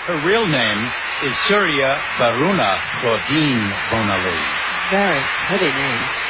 Her real name is Surya Baruna Claudine Bonaly. Very pretty name.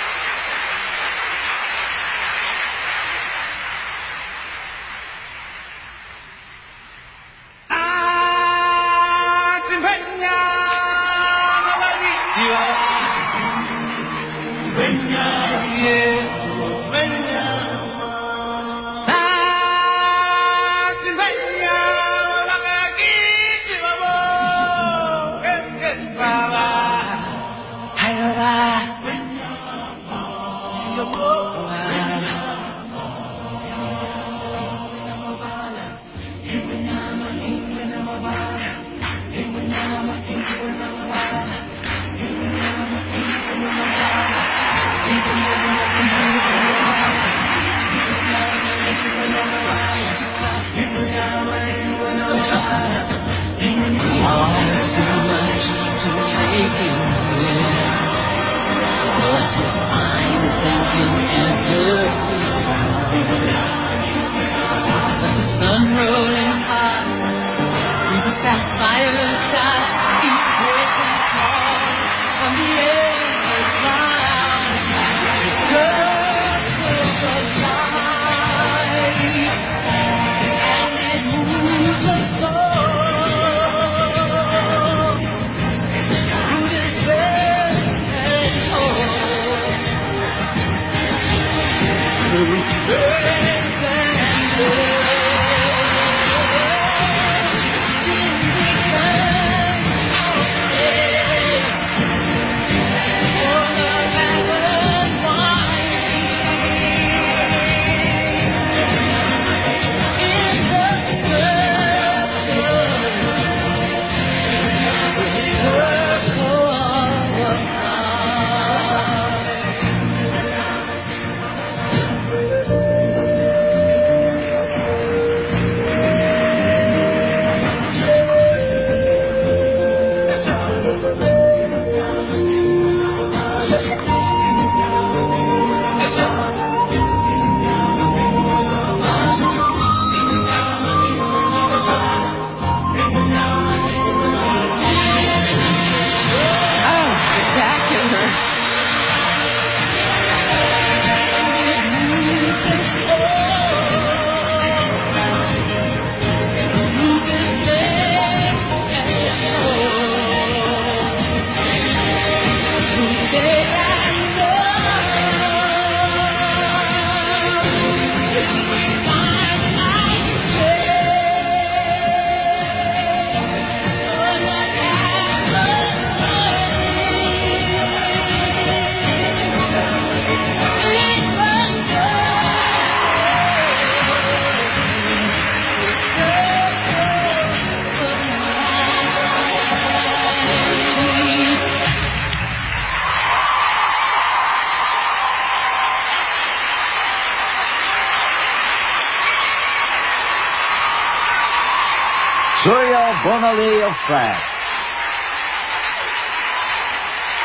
Surya Bonaly of France.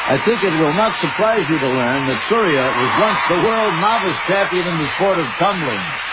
I think it will not surprise you to learn that Surya was once the world novice champion in the sport of tumbling.